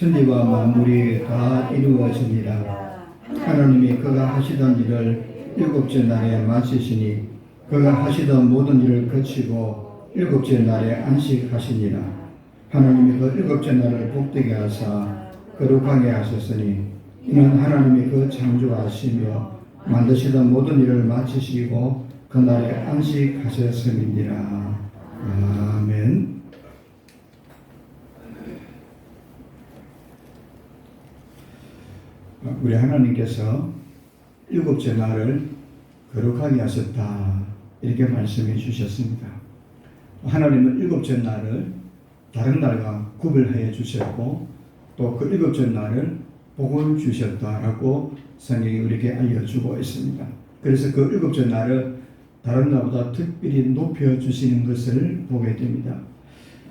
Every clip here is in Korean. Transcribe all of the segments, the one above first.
천지와 만물이 다 이루어지니라. 하나님이 그가 하시던 일을 일곱째 날에 마치시니 그가 하시던 모든 일을 거치고 일곱째 날에 안식하시니라. 하나님이 그 일곱째 날을 복되게 하사 거룩하게 하셨으니 이는 하나님이 그 창조하시며 만드시던 모든 일을 마치시고 그 날에 안식하셨음이니라. 아멘. 우리 하나님께서 일곱째 날을 거룩하게 하셨다, 이렇게 말씀해 주셨습니다. 하나님은 일곱째 날을 다른 날과 구별해 주셨고 또 그 일곱째 날을 복을 주셨다라고 성경이 우리에게 알려주고 있습니다. 그래서 그 일곱째 날을 다른 날보다 특별히 높여주시는 것을 보게 됩니다.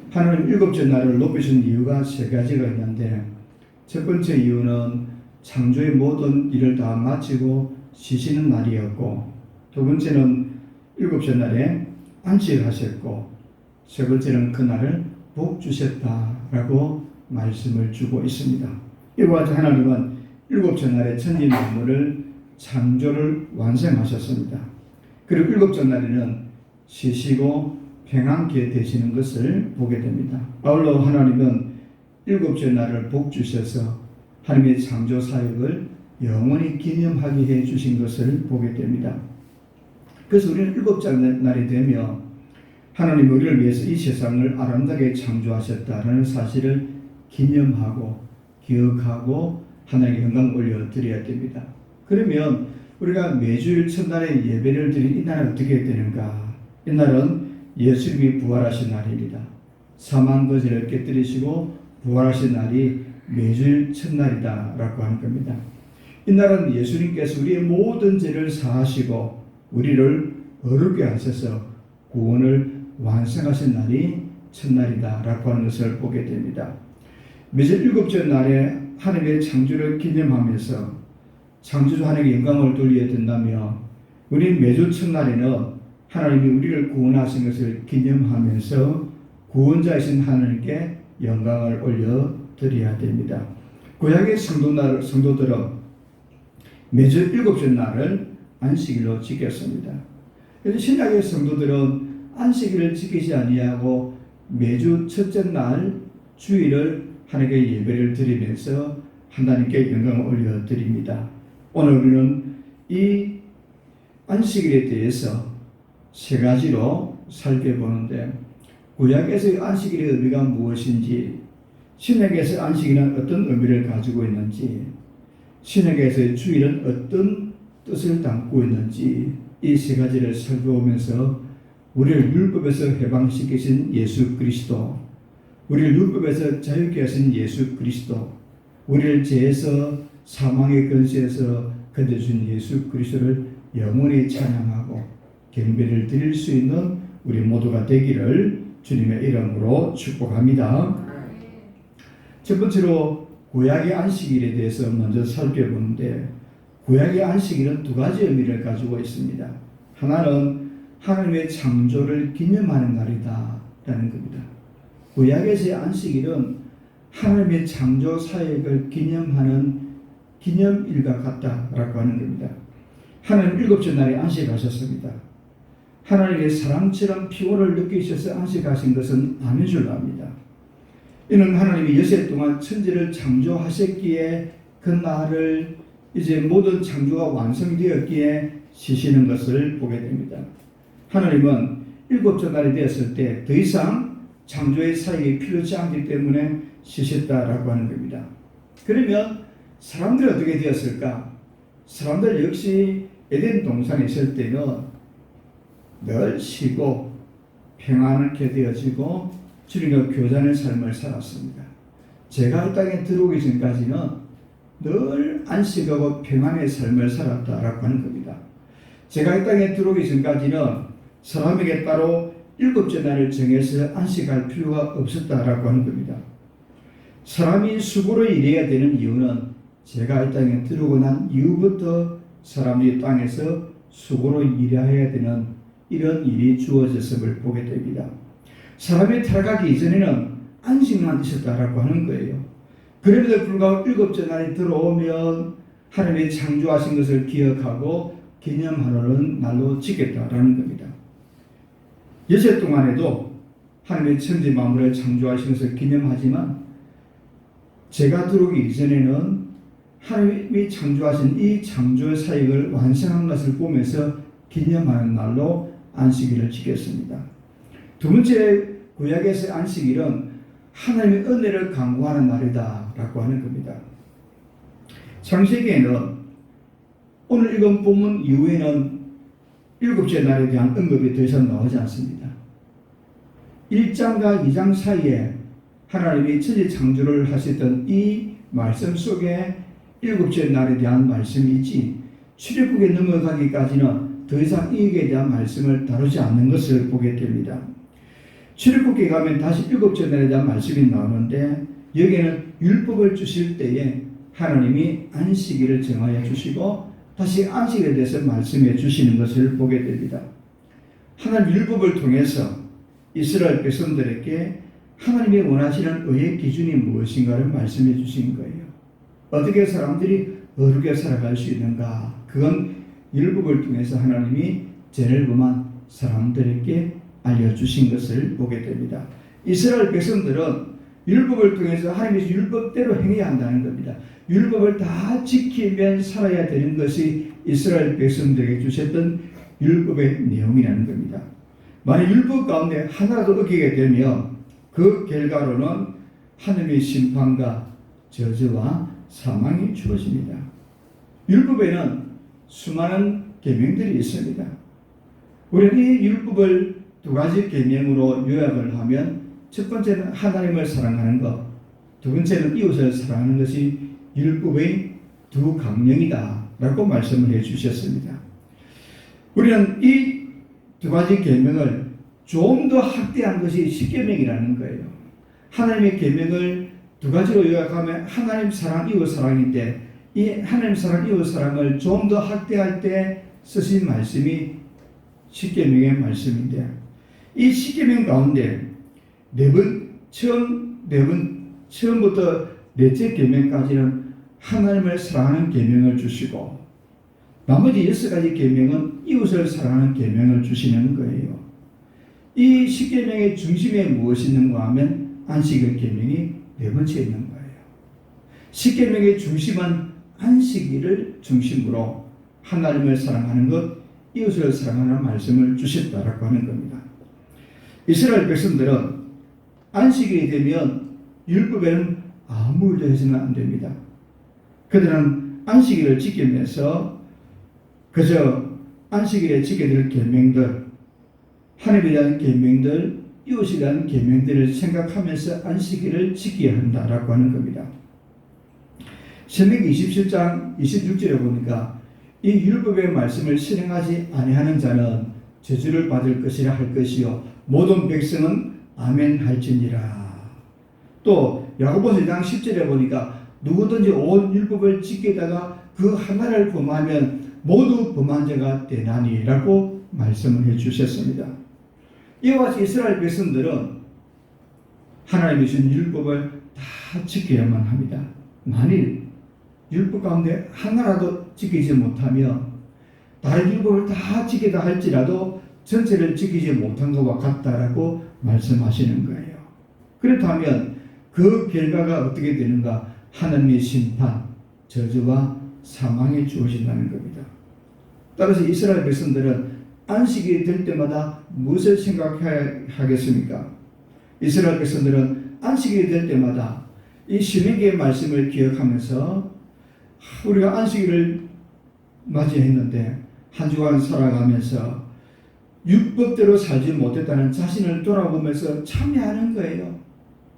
하나님 일곱째 날을 높이신 이유가 세 가지가 있는데, 첫 번째 이유는 창조의 모든 일을 다 마치고 쉬시는 날이었고, 두 번째는 일곱째 날에 안식하셨고, 세 번째는 그날을 복 주셨다라고 말씀을 주고 있습니다. 이와 같이 하나님은 일곱째 날에 천지 만물을 창조를 완성하셨습니다. 그리고 일곱째 날에는 쉬시고 평안케 되시는 것을 보게 됩니다. 아울러 하나님은 일곱째 날을 복 주셔서 하나님의 창조 사역을 영원히 기념하게 해 주신 것을 보게 됩니다. 그래서 우리는 일곱째 날이 되며 하나님이 우리를 위해서 이 세상을 아름답게 창조하셨다는 사실을 기념하고 기억하고 하나님께 영광을 올려드려야 됩니다. 그러면 우리가 매주일 첫날에 예배를 드린 이날은 어떻게 되는가? 이날은 예수님이 부활하신 날입니다. 사망 거지를 깨뜨리시고 부활하신 날이 매주일 첫날이다 라고 하는 겁니다. 이날은 예수님께서 우리의 모든 죄를 사하시고 우리를 어렵게 하셔서 구원을 완성하신 날이 첫날이다 라고 하는 것을 보게 됩니다. 매주 일곱째 날에 하나님의 창조를 기념하면서 창조주 하나님께 영광을 돌려야 된다며, 우리 매주 첫날에는 하나님이 우리를 구원하신 것을 기념하면서 구원자이신 하나님께 영광을 올려드려야 됩니다. 구약의 성도들은 매주 일곱째 날을 안식일로 지켰습니다. 그래서 신약의 성도들은 안식일을 지키지 아니하고 매주 첫째 날 주일을 하나님께 예배를 드리면서 하나님께 영광을 올려드립니다. 오늘 우리는 이 안식일에 대해서 세 가지로 살펴보는데, 구약에서의 안식일의 의미가 무엇인지, 신약에서의 안식일은 어떤 의미를 가지고 있는지, 신약에서의 주일은 어떤 뜻을 담고 있는지, 이 세 가지를 살펴보면서 우리를 율법에서 해방시키신 예수 그리스도, 우리를 율법에서 자유케 하신 예수 그리스도, 우리를 죄에서 사망의 권세에서 건져준 예수 그리스도를 영원히 찬양하고 경배를 드릴 수 있는 우리 모두가 되기를 주님의 이름으로 축복합니다. 첫 번째로 구약의 안식일에 대해서 먼저 살펴보는데, 구약의 안식일은 두 가지 의미를 가지고 있습니다. 하나는 하나님의 창조를 기념하는 날이다 라는 겁니다. 구약에서의 안식일은 하나님의 창조 사역을 기념하는 기념일과 같다라고 하는 겁니다. 하나님 일곱째 날에 안식하셨습니다. 하나님의 사랑처럼 피곤을 느끼셔서 안식하신 것은 아닌 줄로 압니다. 이는 하나님이 여세 동안 천지를 창조하셨기에 그 날을 이제 모든 창조가 완성되었기에 쉬시는 것을 보게 됩니다. 하나님은 일곱째 날이 되었을 때 더 이상 창조의 사역이 필요치 않기 때문에 쉬셨다라고 하는 겁니다. 그러면 사람들이 어떻게 되었을까? 사람들 역시 에덴 동산에 있을 때는 늘 쉬고 평안하게 되어지고 주님과 교제하는 삶을 살았습니다. 제가 이 땅에 들어오기 전까지는 늘 안식하고 평안의 삶을 살았다라고 하는 겁니다. 제가 이 땅에 들어오기 전까지는 사람에게 따로 일곱째 날을 정해서 안식할 필요가 없었다라고 하는 겁니다. 사람이 수고로 일해야 되는 이유는 제가 이 땅에 들어오고 난 이후부터 사람이 땅에서 수고로 일해야 되는 이런 일이 주어졌음을 보게 됩니다. 사람이 타락하기 이전에는 안식만 있었다라고 하는 거예요. 그럼에도 불구하고 일곱째 날이 들어오면 하나님이 창조하신 것을 기억하고 기념하는 날로 지켰다라는 겁니다. 여섯 동안에도 하나님의 천지 만물을 창조하신 것을 기념하지만 제가 들어오기 이전에는 하나님이 창조하신 이 창조의 사역을 완성한 것을 보면서 기념하는 날로 안식일을 지켰습니다. 두 번째 구약에서의 안식일은 하나님의 은혜를 강구하는 날이다 라고 하는 겁니다. 창세기에는 오늘 읽은 본문 이후에는 일곱째 날에 대한 언급이 더 이상 나오지 않습니다. 1장과 2장 사이에 하나님이 천지 창조를 하셨던 이 말씀 속에 일곱째 날에 대한 말씀이 있지 출애굽에 넘어가기까지는 더 이상 이에 대한 말씀을 다루지 않는 것을 보게 됩니다. 출애굽기에 가면 다시 일곱째 날에 대한 말씀이 나오는데 여기에는 율법을 주실 때에 하나님이 안식일을 정하여 주시고 다시 안식일에 대해서 말씀해 주시는 것을 보게 됩니다. 하나님 율법을 통해서 이스라엘 백성들에게 하나님이 원하시는 의의 기준이 무엇인가를 말씀해 주신 거예요. 어떻게 사람들이 어렵게 살아갈 수 있는가? 그건 율법을 통해서 하나님이 죄를 범한 사람들에게 알려주신 것을 보게 됩니다. 이스라엘 백성들은 율법을 통해서 하나님의 율법대로 행해야 한다는 겁니다. 율법을 다 지키면 살아야 되는 것이 이스라엘 백성들에게 주셨던 율법의 내용이라는 겁니다. 만약 율법 가운데 하나라도 어기게 되면 그 결과로는 하나님의 심판과 저주와 사망이 주어집니다. 율법에는 수많은 계명들이 있습니다. 우리는 이 율법을 두 가지 계명으로 요약을 하면 첫 번째는 하나님을 사랑하는 것, 두 번째는 이웃을 사랑하는 것이 율법의 두 강령이다 라고 말씀을 해 주셨습니다. 우리는 이 두 가지 계명을 좀 더 확대한 것이 십계명이라는 거예요. 하나님의 계명을 두 가지로 요약하면 하나님 사랑, 이웃 사랑인데 이 하나님 사랑, 이웃 사랑을 좀 더 확대할 때 쓰신 말씀이 십계명의 말씀인데 이 십계명 가운데 처음부터 넷째 계명까지는 하나님을 사랑하는 계명을 주시고 나머지 6가지 계명은 이웃을 사랑하는 계명을 주시는 거예요. 이 십계명의 중심에 무엇이 있는가 하면 안식일 계명이 네 번째 있는 거예요. 십계명의 중심은 안식일을 중심으로 하나님을 사랑하는 것, 이웃을 사랑하는 말씀을 주셨다라고 하는 겁니다. 이스라엘 백성들은 안식일이 되면 율법에는 아무 일도 해서는 안 됩니다. 그들은 안식일을 지키면서 그저 안식일에 지켜야 될 계명들, 하나님에 대한 계명들, 이웃에 대한 계명들을 생각하면서 안식일을 지켜야 한다라고 하는 겁니다. 신명기 27장 26절에 보니까 이 율법의 말씀을 실행하지 아니하는 자는 저주를 받을 것이라 할 것이요 모든 백성은 아멘 할지니라. 또 야고보서 2장 10절에 보니까 누구든지 온 율법을 지키다가 그 하나를 범하면 모두 범한 자가 되나니 라고 말씀을 해 주셨습니다. 이와 같이 이스라엘 백성들은 하나님이 주신 율법을 다 지켜야만 합니다. 만일 율법 가운데 하나라도 지키지 못하면 다른 율법을 다 지키다 할지라도 전체를 지키지 못한 것과 같다라고 말씀하시는 거예요. 그렇다면 그 결과가 어떻게 되는가? 하나님의 심판, 저주와 사망이 주어진다는 겁니다. 따라서 이스라엘 백성들은 안식이 될 때마다 무엇을 생각해야 하겠습니까? 이스라엘 백성들은 안식이 될 때마다 이 신명기의 말씀을 기억하면서 우리가 안식일을 맞이했는데 한 주간 살아가면서 율법대로 살지 못했다는 자신을 돌아보면서 참여하는 거예요.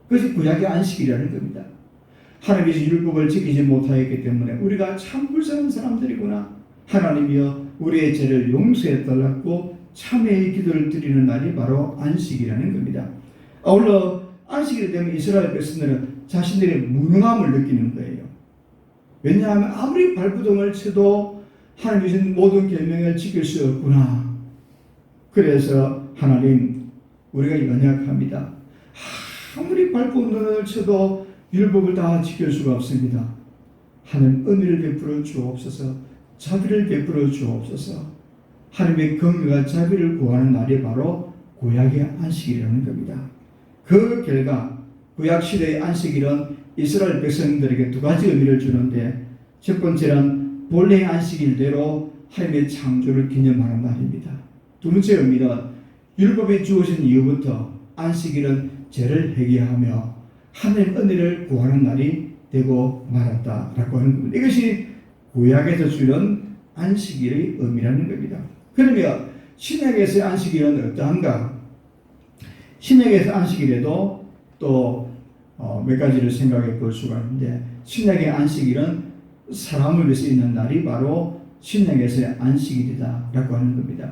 그것이 구약의 안식이라는 겁니다. 하나님이 율법을 지키지 못하였기 때문에 우리가 참 불쌍한 사람들이구나. 하나님이여 우리의 죄를 용서해 달라고 참회의 기도를 드리는 날이 바로 안식이라는 겁니다. 아울러 안식일이 되면 이스라엘 백성들은 자신들의 무능함을 느끼는 거예요. 왜냐하면 아무리 발부동을 쳐도 하나님이 주신 모든 계명을 지킬 수 없구나. 그래서 하나님 우리가 연약합니다. 아무리 발부동을 쳐도 율법을 다 지킬 수가 없습니다. 하나님 은혜를 베풀어 주옵소서. 자비를 베풀어 주옵소서. 하나님의 긍휼과 자비를 구하는 날이 바로 구약의 안식일이라는 겁니다. 그 결과 구약 시대의 안식일은 이스라엘 백성들에게 두 가지 의미를 주는데, 첫 번째는 본래의 안식일대로 하나님의 창조를 기념하는 날입니다. 두 번째 의미는 율법이 주어진 이후부터 안식일은 죄를 회개하며 하나님 은혜를 구하는 날이 되고 말았다라고 하는 겁니다. 이것이 구약에서 주는 안식일의 의미라는 겁니다. 그러면 신약에서의 안식일은 어떠한가? 신약에서 안식일에도 또 몇 가지를 생각해 볼 수가 있는데, 신약의 안식일은 사람을 위해서 있는 날이 바로 신약에서의 안식일이다라고 하는 겁니다.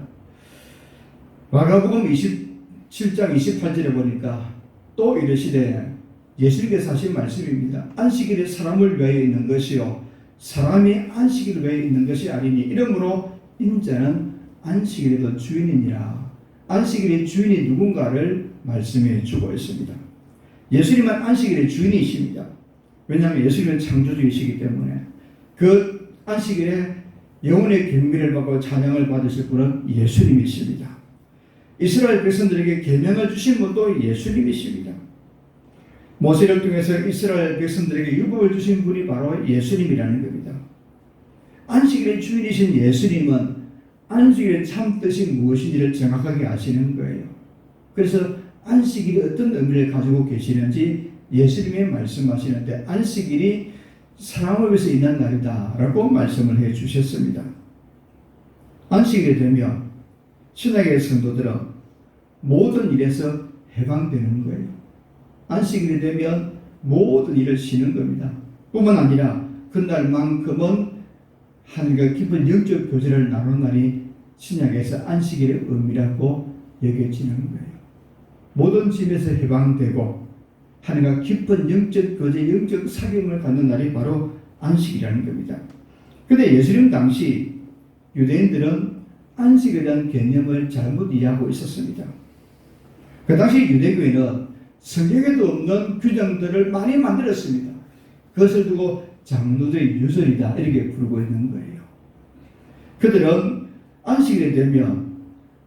마가복음 27장 28절에 보니까 또 이르시되, 예수님께서 하신 말씀입니다. 안식일에 사람을 위하여 있는 것이요 사람이 안식일을 위하여 있는 것이 아니니 이러므로 인자는 안식일에도 주인이니라. 안식일의 주인이 누군가를 말씀해 주고 있습니다. 예수님은 안식일의 주인이십니다. 왜냐하면 예수님은 창조주이시기 때문에 그 안식일에 영혼의 경배를 받고 찬양을 받으실 분은 예수님이십니다. 이스라엘 백성들에게 계명을 주신 분도 예수님이십니다. 모세를 통해서 이스라엘 백성들에게 율법을 주신 분이 바로 예수님이라는 겁니다. 안식일의 주인이신 예수님은 안식일의 참 뜻이 무엇인지를 정확하게 아시는 거예요. 그래서 안식일이 어떤 의미를 가지고 계시는지 예수님이 말씀하시는데, 안식일이 사람을 위해서 있는 날이다 라고 말씀을 해 주셨습니다. 안식일이 되면 신약의 성도들은 모든 일에서 해방되는 거예요. 안식일이 되면 모든 일을 쉬는 겁니다. 뿐만 아니라 그날만큼은 하나님과 깊은 영적 교제를 나누는 날이 신약에서 안식일의 의미라고 여겨지는 거예요. 모든 짐에서 해방되고 하나님과 깊은 영적 교제, 영적 사귐을 갖는 날이 바로 안식이라는 겁니다. 그런데 예수님 당시 유대인들은 안식에 대한 개념을 잘못 이해하고 있었습니다. 그 당시 유대교회는 성경에도 없는 규정들을 많이 만들었습니다. 그것을 두고 장로들의 유설이다 이렇게 부르고 있는 거예요. 그들은 안식일이 되면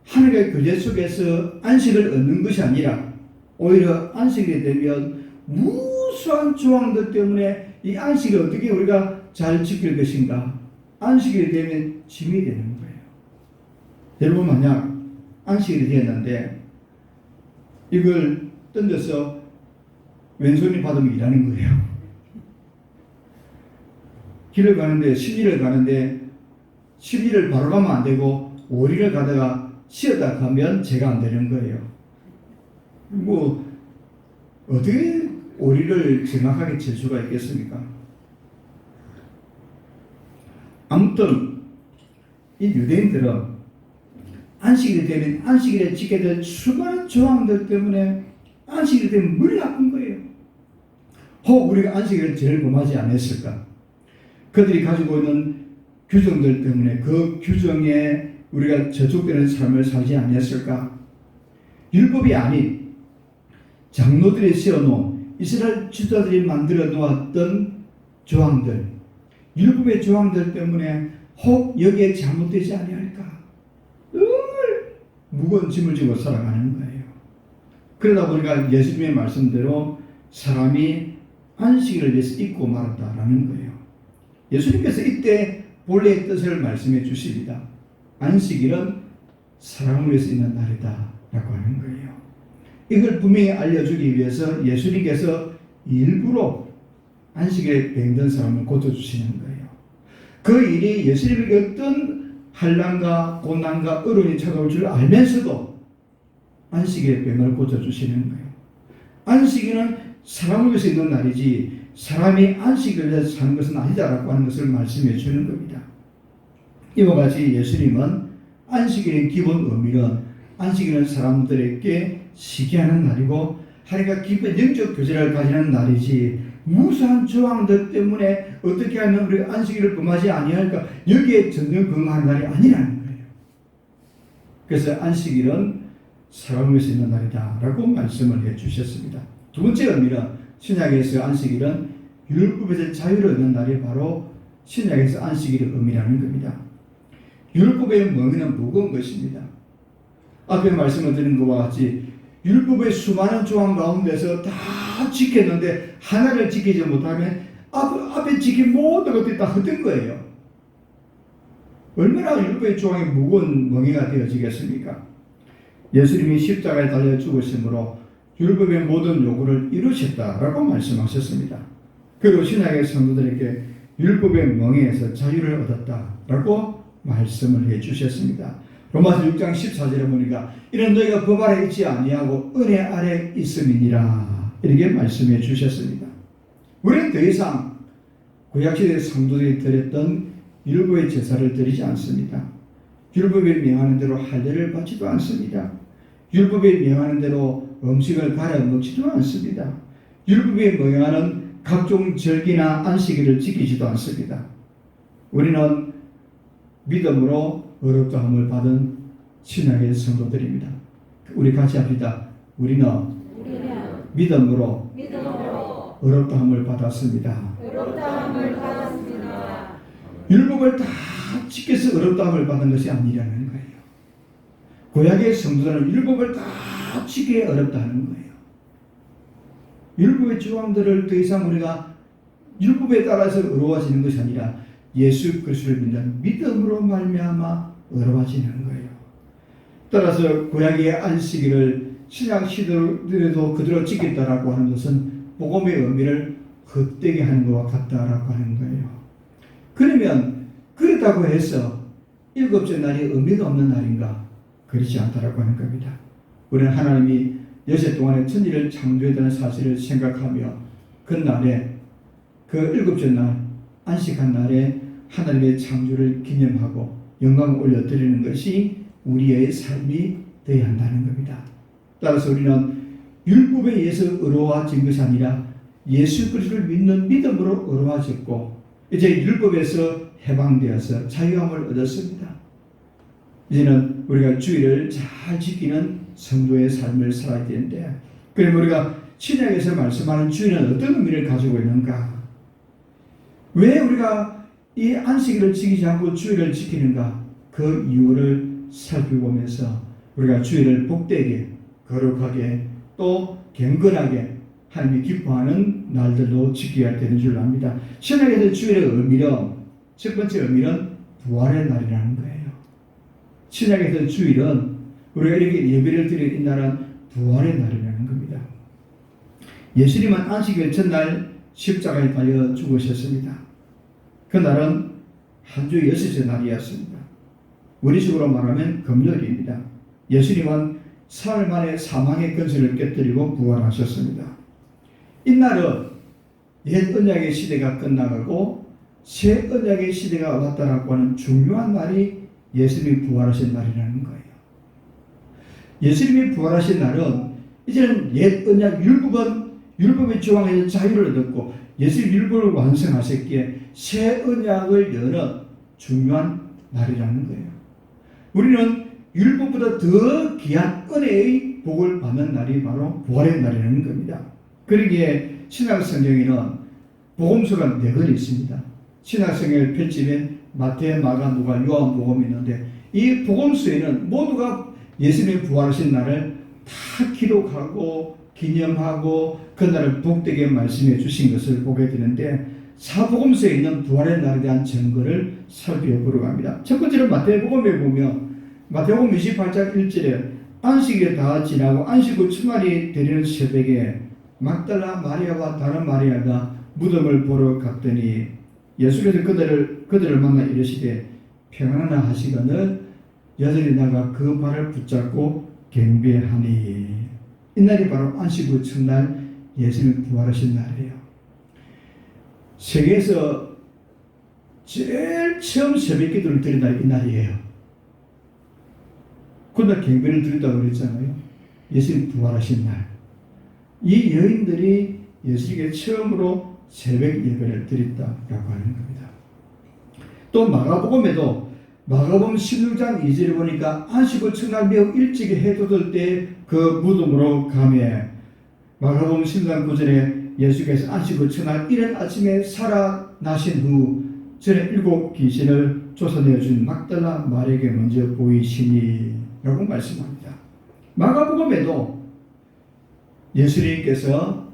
하나님의 교제 속에서 안식을 얻는 것이 아니라 오히려 안식일이 되면 무수한 조항들 때문에 이 안식을 어떻게 우리가 잘 지킬 것인가, 안식일이 되면 짐이 되는 거예요. 여러분, 만약 안식일이 되었는데 이걸 던져서 왼손이 받으면 일하는 거예요. 길을 가는데 10리를 가는데 10리를 바로 가면 안 되고 5리를 가다가 쉬었다 가면 제가 안 되는 거예요. 뭐 어떻게 5리를 정확하게 칠 수가 있겠습니까? 아무튼 이 유대인들은 안식일이 되면 안식일에 지켜야 될 수많은 조항들 때문에 안식일이 되면 머리 아픈 거예요. 혹 우리가 안식일을 제일 범하지 않았을까? 그들이 가지고 있는 규정들 때문에 그 규정에 우리가 저촉되는 삶을 살지 않았을까? 율법이 아닌 장로들이 세워놓은 이스라엘 지도자들이 만들어 놓았던 조항들, 율법의 조항들 때문에 혹 여기에 잘못되지 아니할까? 늘 무거운 짐을 지고 살아가는 거예요. 그러다 보니까 예수님의 말씀대로 사람이 안식일을 위해서 잊고 말았다라는 거예요. 예수님께서 이때 본래의 뜻을 말씀해 주십니다. 안식일은 사람을 위해서 있는 날이다 라고 하는 거예요. 이걸 분명히 알려주기 위해서 예수님께서 일부러 안식일에 병든 사람을 고쳐주시는 거예요. 그 일이 예수님에게 어떤 환난과 고난과 어려움이 찾아올 줄 알면서도 안식일의 병을 고쳐주시는 거예요. 안식일은 사람을 위해서 있는 날이지 사람이 안식을 위해서 사는 것은 아니다라고 하는 것을 말씀해 주는 겁니다. 이와 같이 예수님은 안식일의 기본 의미는 안식일은 사람들에게 쉬게 하는 날이고 하나님과 깊은 영적 교제를 가지는 날이지 무수한 조항들 때문에 어떻게 하면 우리가 안식일을 범하지 아니할까, 여기에 전혀 근거하는 날이 아니라는 거예요. 그래서 안식일은 사람을 위해서 있는 날이다 라고 말씀을 해 주셨습니다. 두 번째 의미는 신약에서 안식일은 율법에서 자유를 얻는 날이 바로 신약에서 안식일의 의미라는 겁니다. 율법의 멍에는 무거운 것입니다. 앞에 말씀을 드린 것과 같이 율법의 수많은 조항 가운데서 다 지켰는데 하나를 지키지 못하면 앞에 지킨 모든 것들이 다 헛된 거예요. 얼마나 율법의 조항이 무거운 멍에가 되어지겠습니까? 예수님이 십자가에 달려 죽으심으로 율법의 모든 요구를 이루셨다라고 말씀하셨습니다. 그리고 신약의 성도들에게 율법의 멍에에서 자유를 얻었다라고 말씀을 해주셨습니다. 로마서 6장 14절에 보니까 이는 너희가 법 아래 있지 아니하고 은혜 아래 있음이니라 이렇게 말씀해 주셨습니다. 우리는 더 이상 구약시대 성도들이 드렸던 율법의 제사를 드리지 않습니다. 율법에 명하는 대로 할례를 받지도 않습니다. 율법에 명하는 대로 음식을 가려 먹지도 않습니다. 율법에 명하는 각종 절기나 안식일을 지키지도 않습니다. 우리는 믿음으로 어렵다함을 받은 신약의 성도들입니다. 우리 같이 합시다. 우리는 믿음으로 어렵다함을 받았습니다. 율법을 다 지켜서 어렵다함을 받은 것이 아니라는 거예요. 구약의 성도들은 율법을 다 지켜야 어렵다는 거예요. 율법의 조항들을 더 이상 우리가 율법에 따라서 어려워지는 것이 아니라 예수 그리스도를 믿는 믿음으로 말미암아 어려워지는 거예요. 따라서 구약의 안식일을 신약 시대에도 그대로 지켰다라고 하는 것은 복음의 의미를 헛되게 하는 것과 같다라고 하는 거예요. 그러면 그렇다고 해서 일곱째 날이 의미가 없는 날인가? 그렇지 않다라고 하는 겁니다. 우리는 하나님이 여섯 동안의 천지를 창조했다는 사실을 생각하며 그 날에 그 일곱째 날 안식한 날에 하나님의 창조를 기념하고 영광을 올려드리는 것이 우리의 삶이 되어야 한다는 겁니다. 따라서 우리는 율법에 의해서 어려워진 것이 아니라 예수 그리스도를 믿는 믿음으로 어려워졌고 이제 율법에서 해방되어서 자유함을 얻었습니다. 이제는 우리가 주의를 잘 지키는 성도의 삶을 살아야 되는데 그럼 우리가 신약에서 말씀하는 주의는 어떤 의미를 가지고 있는가? 왜 우리가 이 안식일을 지키지 않고 주의를 지키는가? 그 이유를 살펴보면서 우리가 주의를 복되게 거룩하게 또 경건하게 하나님이 기뻐하는 날들로 지켜야 되는 줄 압니다. 신약에서 주일의 의미는 첫 번째 의미는 부활의 날이라는 거예요. 신약에서 주일은 우리가 이렇게 예배를 드리는 이 날은 부활의 날이라는 겁니다. 예수님은 안식일 전날 십자가에 달려 죽으셨습니다. 그 날은 한 주 여섯째 날이었습니다. 우리식으로 말하면 금요일입니다. 예수님은 사흘 만에 사망의 근세를 깨뜨리고 부활하셨습니다. 이날은 옛 언약의 시대가 끝나가고 새 언약의 시대가 왔다라고 하는 중요한 날이 예수님이 부활하신 날이라는 거예요. 예수님이 부활하신 날은 이제는 옛 언약 율법의 조항에서 자유를 얻었고 예수님 율법을 완성하셨기에 새 언약을 여는 중요한 날이라는 거예요. 우리는 율법보다 더 귀한 은혜의 복을 받는 날이 바로 부활의 날이라는 겁니다. 그러기에 신약 성경에는 복음서가 4권 있습니다. 신약 성경을 펼치면 마태, 마가, 누가, 요한복음이 있는데 이 복음서에는 모두가 예수님이 부활하신 날을 다 기록하고 기념하고 그날을 복되게 말씀해 주신 것을 보게 되는데 사복음서에 있는 부활의 날에 대한 증거를 살펴보려고 합니다. 첫 번째로 마태복음에 보면 마태복음 28장 1절에 안식이 다 지나고 안식 후 첫날이 되는 새벽에 막달라 마리아와 다른 마리아가 무덤을 보러 갔더니 예수께서 그들을 만나 이르시되 평안하나 하시거늘 여전히 나가 그 발을 붙잡고 경배하니 이날이 바로 안식 후 첫날 예수님이 부활하신 날이에요. 세계에서 제일 처음 새벽 기도를 드린 날이 이 날이에요. 그날 경배를 드린다고 그랬잖아요. 예수님 부활하신 날. 이 여인들이 예수님께 처음으로 새벽 예배를 드렸다라고 하는 겁니다. 또 마가복음에도 마가복음 16장 2절에 보니까 안식 후 첫날 매우 일찍이 해 돋을 때 그 무덤으로 가매 마가복음 16장 9절에 예수께서 안식일 첫날 이른 아침에 살아나신 후 전에 7 귀신을 쫓아내어 준 막달라 마리아에게 먼저 보이시니 라고 말씀합니다. 마가복음에도 예수님께서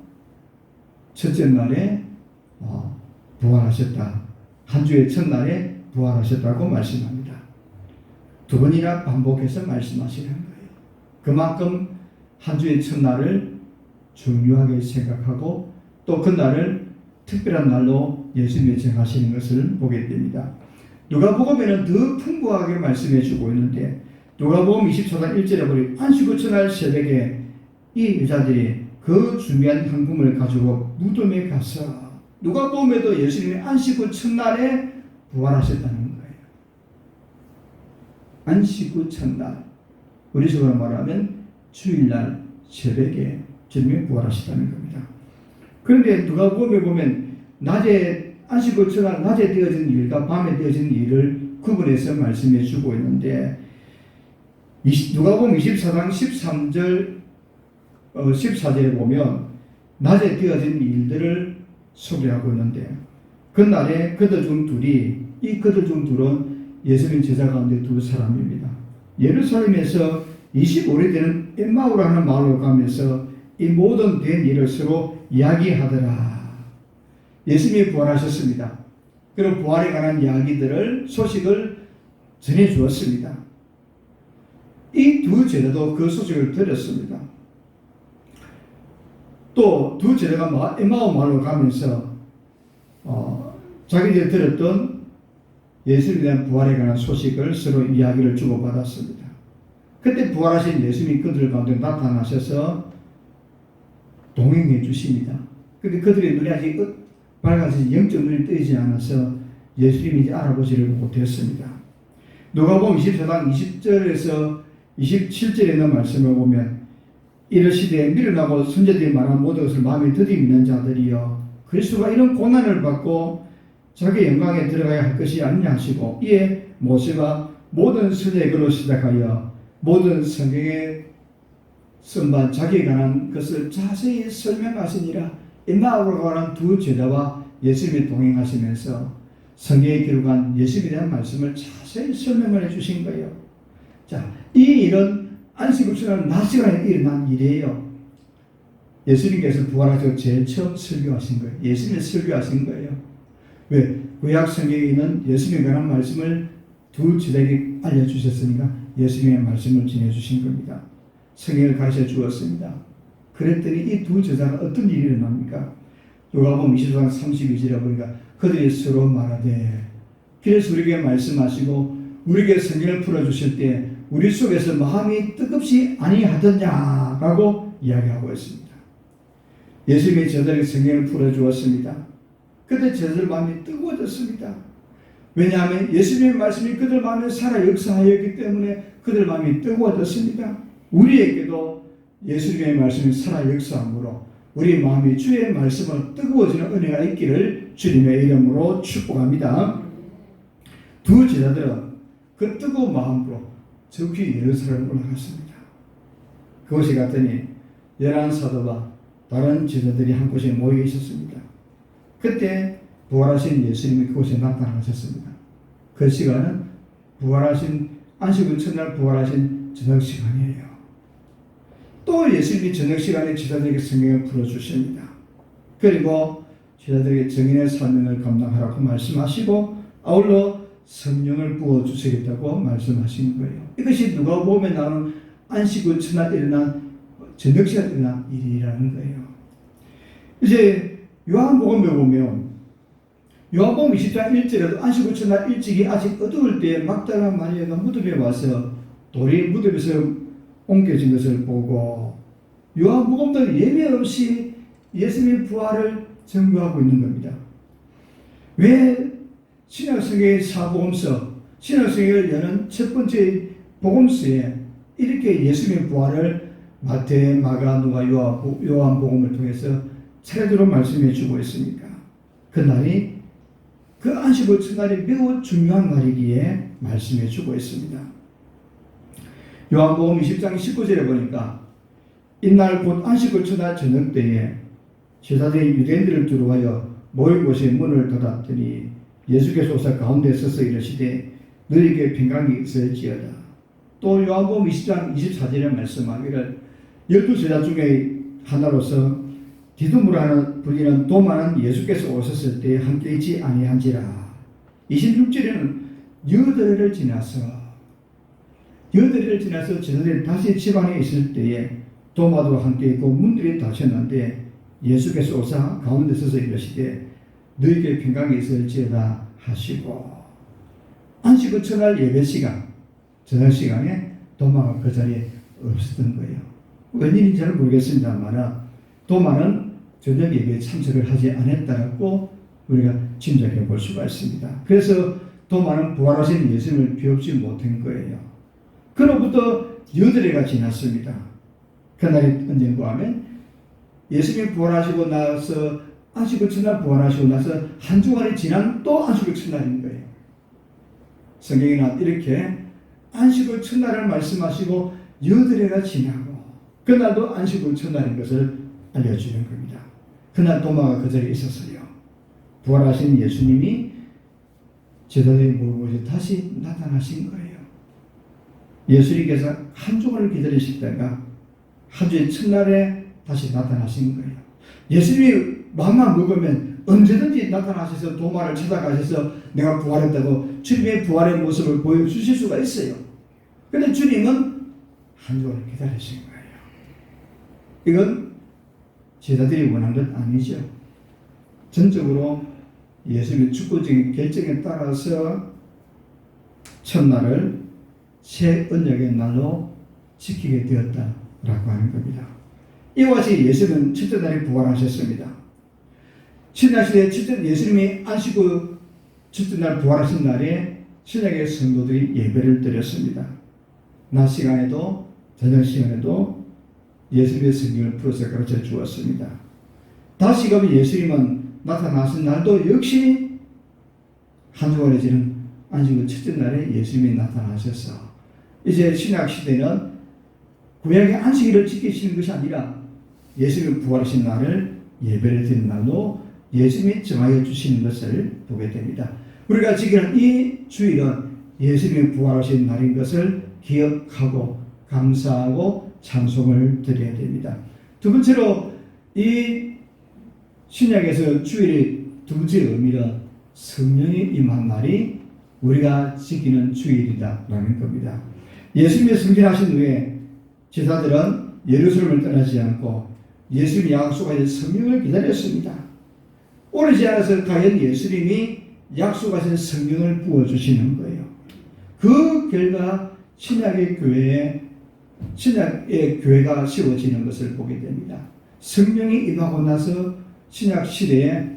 첫째 날에 부활하셨다. 한 주의 첫날에 부활하셨다고 말씀합니다. 2번이나 반복해서 말씀하시는 거예요. 그만큼 한 주의 첫날을 중요하게 생각하고 또 그날을 특별한 날로 예수님이 정하시는 것을 보게 됩니다. 누가복음에는 더 풍부하게 말씀해 주고 있는데 누가복음 24장 1절에 보니 안식일 첫날 새벽에 이 여자들이 그 준비한 향품을 가지고 무덤에 가서 누가복음에도 예수님이 안식일 첫날에 부활하셨다는 거예요. 안식일 첫날, 우리 식으로 말하면 주일날 새벽에 주님이 부활하셨다는 겁니다. 그런데 누가복음에 보면 낮에 안식일 첫날 낮에 되어진 일과 밤에 되어진 일을 구분해서 말씀해 주고 있는데 누가복음 24장 13절 14절에 보면 낮에 되어진 일들을 소개하고 있는데 그날에 그들 중 둘이 이 그들 중 둘은 예수님 제자 가운데 2사람입니다. 예루살렘에서 25리 되는 엠마오라는 마을로 가면서 이 모든 된 일을 서로 이야기하더라. 예수님이 부활하셨습니다. 그리고 부활에 관한 이야기들을 소식을 전해 주었습니다. 이 2 제자도 그 소식을 들었습니다. 또 2 제자가 엠마오 마을로 가면서 자기들이 들었던 예수님에 대한 부활에 관한 소식을 서로 이야기를 주고받았습니다. 그때 부활하신 예수님이 그들 가운데 나타나셔서 동행해 주십니다. 그런데 그들의 눈이 아직 밝아서 영적 눈이 뜨이지 않아서 예수님인지 알아보지를 못했습니다. 누가복음 24장 20절에서 27절에 있는 말씀을 보면 이르시되 미련하고 선자들이 말한 모든 것을 마음에 더디 믿는 자들이여 그리스도가 이런 고난을 받고 자기 영광에 들어가야 할 것이 아니냐 하시고 이에 모세가 모든 선지자의 글로 시작하여 모든 성경에 쓴바 자기에 관한 것을 자세히 설명하시니라. 엠마오로 가는 2 제자와 예수님이 동행하시면서 성경에 기록한 예수님에 대한 말씀을 자세히 설명을 해주신 거예요. 자, 이 일은 안식일 첫날 낮 시간에 일어난 일이에요. 예수님께서 부활하시고 제일 처음 설교하신 거예요. 예수님이 설교하신 거예요. 왜? 구약 성경에 있는 예수님에 관한 말씀을 2 제자에게 알려주셨으니까 예수님의 말씀을 전해주신 겁니다. 성경을 가르쳐 주었습니다. 그랬더니 이 2 제자가 어떤 일이 일어납니까? 누가복음 24장 32절에 보니까 그들이 서로 말하되 그래서 우리에게 말씀하시고 우리에게 성경을 풀어주실 때 우리 속에서 마음이 뜨겁지 아니하더냐라고 이야기하고 있습니다. 예수님이 저들에게 성경을 풀어주었습니다. 그때 저들 마음이 뜨거워졌습니다. 왜냐하면 예수님의 말씀이 그들 마음에 살아 역사하였기 때문에 그들 마음이 뜨거워졌습니다. 우리에게도 예수님의 말씀이 살아 역사함으로 우리 마음이 주의 말씀으로 뜨거워지는 은혜가 있기를 주님의 이름으로 축복합니다. 2 제자들은 그 뜨거운 마음으로 즉시 예루살렘 올라갔습니다. 그곳에 갔더니 11사도와 다른 제자들이 한 곳에 모여 있었습니다. 그때 부활하신 예수님이 그곳에 나타나셨습니다. 그 시간은 부활하신 안식일 첫날 부활하신 저녁 시간이에요. 또 예수님이 저녁 시간에 제자들에게 성경을 풀어주십니다. 그리고 제자들에게 정인의 사명을 감당하라고 말씀하시고 아울러 성령을 부어주시겠다고 말씀하신 거예요. 이것이 누가복음에 나오는 안식일 첫날 일어난 저녁 시간에 일어난 일이라는 거예요. 이제 요한복음에 보면 요한복음 20장 1절에도 안식일 첫날 일찍이 아직 어두울 때 막달라 마리아가 무덤에 와서 돌이 무덤에서 옮겨진 것을 보고 요한복음도 예외 없이 예수님의 부활을 증거하고 있는 겁니다. 왜 신약성경의 사복음서, 신약성경을 여는 첫 번째 복음서에 이렇게 예수님의 부활을 마태, 마가, 누가, 요한복음을 통해서 차례대로 말씀해 주고 있습니까? 그 날이 그 안식일 첫날이 매우 중요한 날이기에 말씀해 주고 있습니다. 요한복음 20장 19절에 보니까 이날 곧 안식일 첫날 저녁 때에 제사장이 유대인들을 두루하여 모인 곳에 문을 닫았더니 예수께서 오사 가운데 서서 이르시되 너희에게 평강이 있을지어다. 또 요한복음 20장 24절에 말씀하기를 12제자 중에 하나로서 디두무라 불리는 도마는 예수께서 오셨을 때 함께 있지 아니한지라. 26절에는 여덟해를 지나서 제자들이 다시 집안에 있을 때에 도마도 함께 있고 문들이 닫혔는데 예수께서 오사 가운데 서서 이르시되 너희에게 평강이 있을지어다 하시고, 안식 후 첫날 예배 시간 저녁 시간에 도마가 그 자리에 없었던 거예요. 웬일인지 잘 모르겠습니다만 도마는 저녁 예배에 참석을 하지 않았다고 우리가 짐작해 볼 수가 있습니다. 그래서 도마는 부활하신 예수님을 비웃지 못한 거예요. 그로부터 8해가 지났습니다. 그날이 언젠가 하면 예수님이 부활하시고 나서 안식일 첫날 부활하시고 나서 한 주간이 지난 또 안식일 첫날인 거예요. 성경에는 이렇게 안식일 첫날을 말씀하시고 8해가 지나고 그날도 안식일 첫날인 것을 알려주는 겁니다. 그날 도마가 그 자리에 있었어요. 부활하신 예수님이 제자들이 모르고 다시 나타나신 거예요. 예수님께서 한 주간을 기다리시다가 한 주의 첫날에 다시 나타나신 거예요. 예수님이 마음만 먹으면 언제든지 나타나셔서 도마를 찾아가셔서 내가 부활했다고 주님의 부활의 모습을 보여주실 수가 있어요. 그런데 주님은 한 주간을 기다리신 거예요. 이건 제자들이 원한 것 아니죠. 전적으로 예수님의 주권적인 결정에 따라서 첫날을 새 언약의 날로 지키게 되었다라고 하는 겁니다. 이와 같이 예수님은 첫째 날에 부활하셨습니다. 신약시대에 예수님이 안식 후 첫째 날 부활하신 날에 신약의 성도들이 예배를 드렸습니다. 낮 시간에도 저녁 시간에도 예수님의 성경을 풀어서 가르쳐 주었습니다. 다시금 예수님은 나타나신 날도 역시 한 주간에 지는 안식 후 첫째 날에 예수님이 나타나셔서 이제 신약시대는 구약의 안식일을 지키시는 것이 아니라 예수님이 부활하신 날을 예배를 드리는 날로 예수님이 정하여 주시는 것을 보게 됩니다. 우리가 지키는 이 주일은 예수님이 부활하신 날인 것을 기억하고 감사하고 찬송을 드려야 됩니다. 두 번째로 이 신약에서 주일의 두 번째 의미는 성령이 임한 날이 우리가 지키는 주일이다라는 겁니다. 예수님이 승진하신 후에 제자들은 예루살렘을 떠나지 않고 예수님이 약속하신 성령을 기다렸습니다. 오래지 않아서 과연 예수님이 약속하신 성령을 부어주시는 거예요. 그 결과 신약의 교회가 세워지는 것을 보게 됩니다. 성령이 임하고 나서 신약 시대에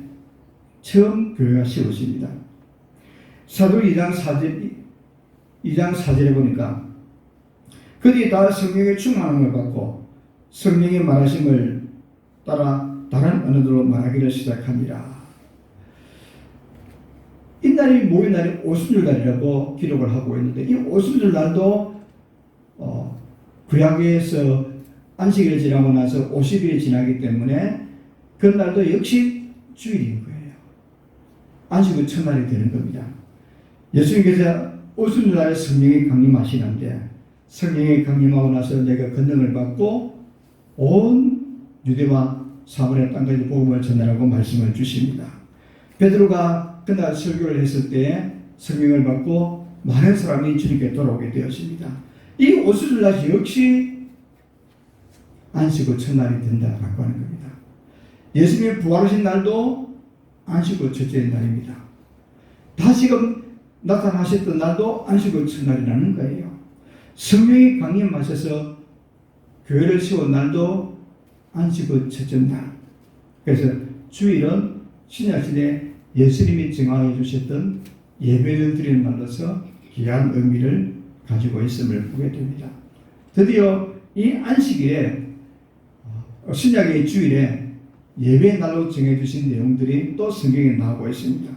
처음 교회가 세워집니다. 사도행 2장 4절에 보니까 그들이 다 성령의 충만함을 받고 성령의 말하심을 따라 다른 언어로 말하기를 시작합니다. 이날이 모인 날이 오순절날이라고 기록을 하고 있는데 이 오순절날도 구약에서 안식일을 지나고 나서 50일이 지나기 때문에 그날도 역시 주일인 거예요. 안식일 첫날이 되는 겁니다. 예수님께서 오순절날에 성령이 강림하시는데 성령이 강림하고 나서 내가 권능을 받고 온 유대와 사마리아 땅까지 복음을 전하라고 말씀을 주십니다. 베드로가 그날 설교를 했을 때 성령을 받고 많은 사람이 주님께 돌아오게 되었습니다. 이 오순절날 역시 안식일 첫날이 된다라고 하는 겁니다. 예수님이 부활하신 날도 안식일 첫째 날입니다. 다시금 나타나셨던 날도 안식일 첫날이라는 거예요. 성령이 강림하셔서 교회를 세운 날도 안식일 첫째 날. 그래서 주일은 신약시대 예수님이 정하여 주셨던 예배를 드리는 날로서 귀한 의미를 가지고 있음을 보게 됩니다. 드디어 이 안식일에 신약의 주일에 예배 날로 정해주신 내용들이 또 성경에 나오고 있습니다.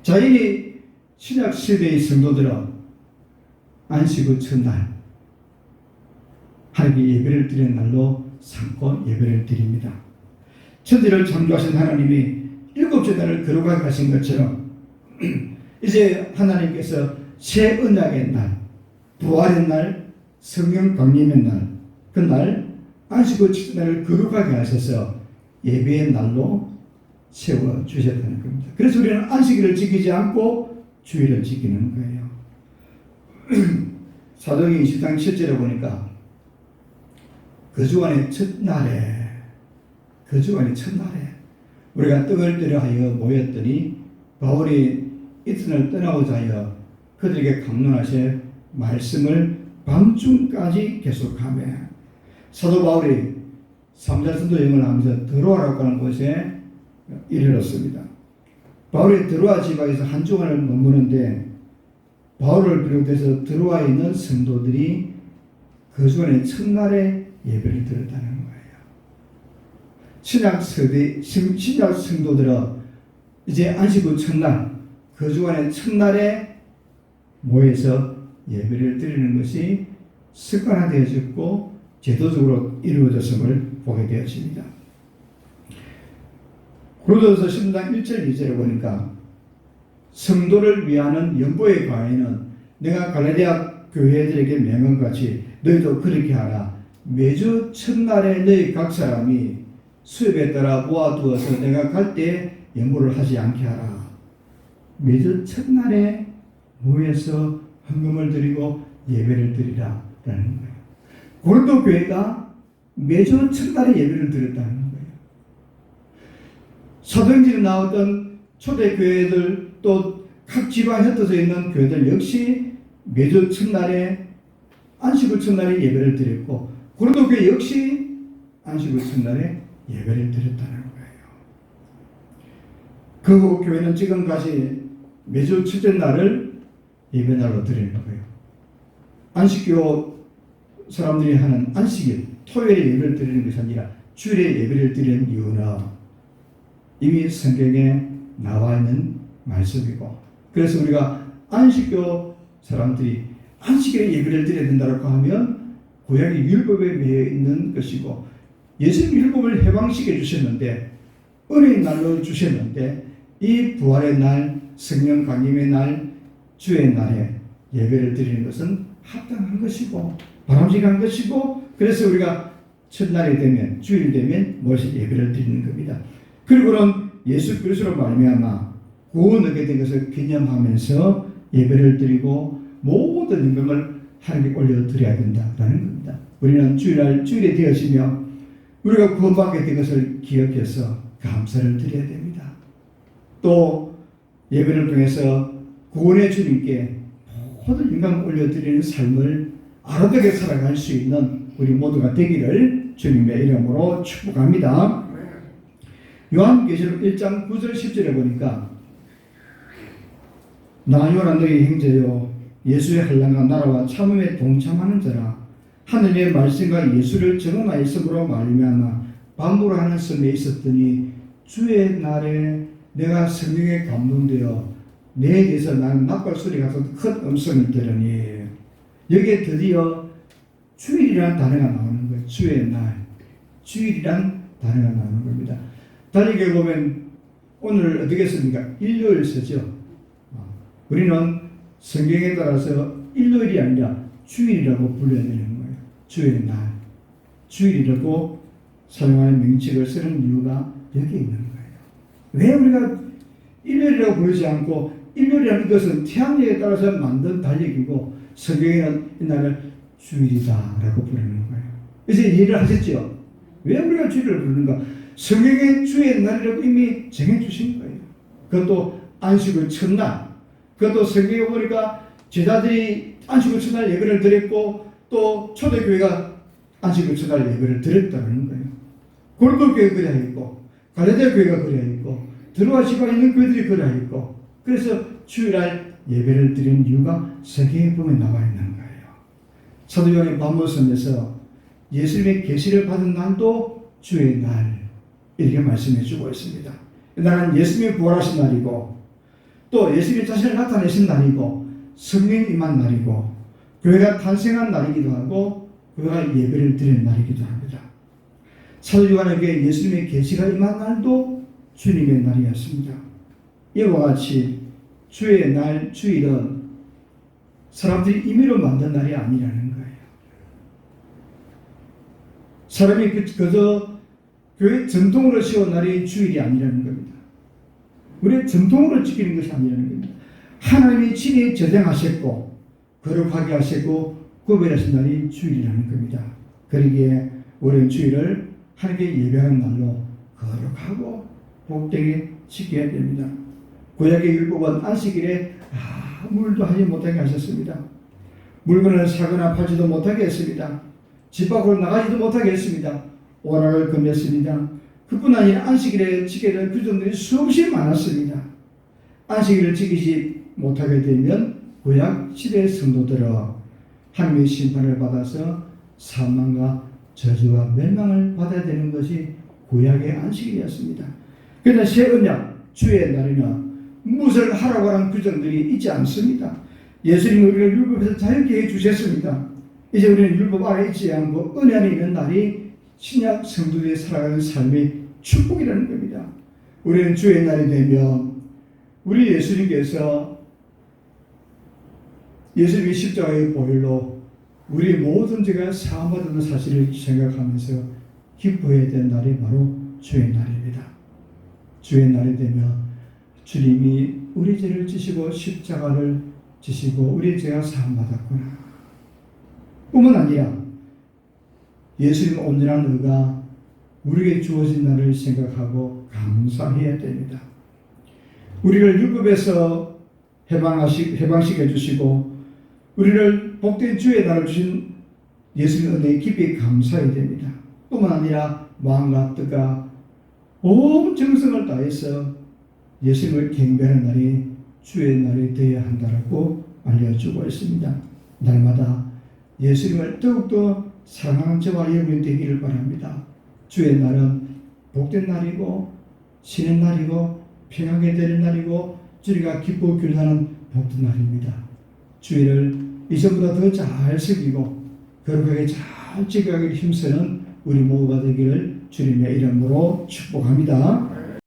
자연히 신약 시대의 성도들은 안식일 첫날 하나님께 예배를 드리는 날로 삼고 예배를 드립니다. 천지를 창조하신 하나님이 일곱째 날을 거룩하게 하신 것처럼 이제 하나님께서 새 언약의 날, 부활의 날, 성령 강림의 날, 그날 안식일 첫째 날을 거룩하게 하셔서 예배의 날로 세워주셨다는 겁니다. 그래서 우리는 안식일을 지키지 않고 주일을 지키는 거예요. 사도행전 20장 7절에 보니까 그 주간의 첫날에 우리가 떡을 때려 하여 모였더니 바울이 이튿날 떠나고자 하여 그들에게 강론하셔 말씀을 밤중까지 계속하며 사도 바울이 3자 선도 여행을 하면서 드로아라고 하는 곳에 이르렀습니다. 바울이 드로아 지방에서 한 주간을 머무는데 바울을 비롯해서 드로아에 있는 성도들이 그 주간의 첫날에 예배를 드렸다는 거예요. 신약 성도들은 이제 안식일 첫날, 그 주간의 첫날에 모여서 예배를 드리는 것이 습관화되어졌고 제도적으로 이루어졌음을 보게 되었습니다. 고린도전서 10장 1절 2절에 보니까 성도를 위하는 연보의 과에는 내가 갈라디아 교회들에게 명한 같이 너희도 그렇게 하라. 매주 첫날에 너희 각 사람이 수협에 따라 모아두어서 내가 갈 때 연보를 하지 않게 하라. 매주 첫날에 모여서 헌금을 드리고 예배를 드리라 라는 거예요. 고린도 교회가 매주 첫날에 예배를 드렸다는 거예요. 사도행전에 나왔던 초대교회들 또 각 지방에 흩어져 있는 교회들 역시 매주 첫날에 안식일 첫날에 예배를 드렸고 고린도 교회 역시 안식일 첫날에 예배를 드렸다는 거예요. 그 교회는 지금까지 매주 첫째 날을 예배날로 드리는 거예요. 안식교 사람들이 하는 안식일 토요일에 예배를 드리는 것이 아니라 주일에 예배를 드리는 이유는 이미 성경에 나와 있는 말씀이고 그래서 우리가 안식교 사람들이 안식일에 예배를 드려야 된다고 하면 구약의 율법에 매여 있는 것이고 예수님 율법을 해방시켜 주셨는데 은혜의 날로 주셨는데 이 부활의 날, 성령 강림의 날, 주의 날에 예배를 드리는 것은 합당한 것이고 바람직한 것이고 그래서 우리가 첫날이 되면 주일 되면 모여서 예배를 드리는 겁니다. 그리고는 예수 그리스도로 말미암아 구원 얻게 된 것을 기념하면서 예배를 드리고 모든 임금을 하나님께 올려드려야 된다라는 겁니다. 우리는 주일에 되어지며 우리가 구원받게 된 것을 기억해서 감사를 드려야 됩니다. 또 예배를 통해서 구원의 주님께 모든 영광을 올려드리는 삶을 아름답게 살아갈 수 있는 우리 모두가 되기를 주님의 이름으로 축복합니다. 요한계시록 1장 9절 10절에 보니까 나 요나 너희 형제요 예수의 한량과 나라와 참음에 동참하는 자라 하느님의 말씀과 예수를 증언하였으므로 말미암아 반복하는 섬에 있었더니 주의 날에 내가 성령에 감동되어 내 대해서 나는 낙발소리 같은 큰 음성을 들으니 여기에 드디어 주일이라는 단어가 나오는 거예요. 주의 날 주일이라는 단어가 나오는 겁니다. 달리게 보면 오늘 어떻게 씁니까? 일요일 쓰죠. 우리는 성경에 따라서 일요일이 아니라 주일이라고 불러야 되는 거예요. 주의 날, 주일이라고 사용하는 명칭을 쓰는 이유가 여기 있는 거예요. 왜 우리가 일요일이라고 부르지 않고 일요일이라는 것은 태양력에 따라서 만든 달력이고 성경에는 이 날을 주일이다라고 부르는 거예요. 이제 이해를 하셨죠? 왜 우리가 주일을 부르는가? 성경의 주의 날이라고 이미 정해주신 거예요. 그것도 안식일 첫날. 그것도 성경에 보니까 제자들이 안식일 첫날 예배를 드렸고 또 초대교회가 안식일 첫날 예배를 드렸다는 거예요. 고린도 교회가 그래야 했고 갈라디아 교회가 그래야 했고 드로아 지방에 있는 교회들이 그래야 했고 그래서 주일날 예배를 드리는 이유가 성경에 보면 나와 있는 거예요. 사도 요한의 반모섬에서 예수님의 계시를 받은 날도 주의 날 이렇게 말씀해 주고 있습니다. 날은 예수님이 부활하신 날이고 또 예수님이 자신을 나타내신 날이고 성령 임한 날이고 교회가 탄생한 날이기도 하고 교회가 예배를 드리는 날이기도 합니다. 사도 요한에게 예수님의 계시가 임한 날도 주님의 날이었습니다. 이와 같이 주의 날, 주일은 사람들이 임의로 만든 날이 아니라는 거예요. 사람이 그저 교회 전통으로 세운 날이 주일이 아니라는 겁니다. 우리의 전통으로 지키는 것이 아니라는 겁니다. 하나님이 친히 제정하셨고 거룩하게 하셨고 구별하신 날이 주일이라는 겁니다. 그러기에 우리는 주일을 하나님께 예배하는 날로 거룩하고 복되게 지켜야 됩니다. 구약의 율법은 안식일에 아무일도 하지 못하게 하셨습니다. 물건을 사거나 팔지도 못하게 했습니다. 집 밖으로 나가지도 못하게 했습니다. 오락을 금했습니다. 그뿐 아니라 안식일에 지켜야 될 규정들이 수없이 많았습니다. 안식일을 지키지 못하게 되면 구약 시대의 성도들은 하나님의 심판을 받아서 사망과 저주와 멸망을 받아야 되는 것이 구약의 안식일이었습니다. 그러나 새 언약 주의 날에는 무엇을 하라고 하는 규정들이 있지 않습니다. 예수님이 우리를 율법에서 자유케 해주셨습니다. 이제 우리는 율법 아래 있지 않고 은혜 안에 있는 날이 신약 성도들이 살아가는 삶의 축복이라는 겁니다. 우리는 주의 날이 되면 우리 예수님께서 예수님의 십자가의 보혈로 우리 모든 죄가 사함받는 사실을 생각하면서 기뻐해야 되는 날이 바로 주의 날입니다. 주의 날이 되면 주님이 우리 죄를 지시고 십자가를 지시고 우리 죄가 사함받았구나. 뿐만 아니라 예수님의 온전한 의가 우리에게 주어진 날을 생각하고 감사해야 됩니다. 우리를 율법에서 해방시켜 주시고 우리를 복된 주의 날을 주신 예수님의 은혜에 깊이 감사해야 됩니다. 뿐만 아니라 마음과 뜻과 온 정성을 다해서 예수님을 경배하는 날이 주의 날이 되어야 한다고 알려주고 있습니다. 날마다 예수님을 더욱더 사랑하는 저와 여러분이 되기를 바랍니다. 주의 날은 복된 날이고 신의 날이고 평안하게 되는 날이고 주님과 기쁘고 교류하는 복된 날입니다. 주의를 이전보다 더 잘 섬기고 거룩하게 잘 지켜가기 힘쓰는 우리 모두가 되기를 주님의 이름으로 축복합니다.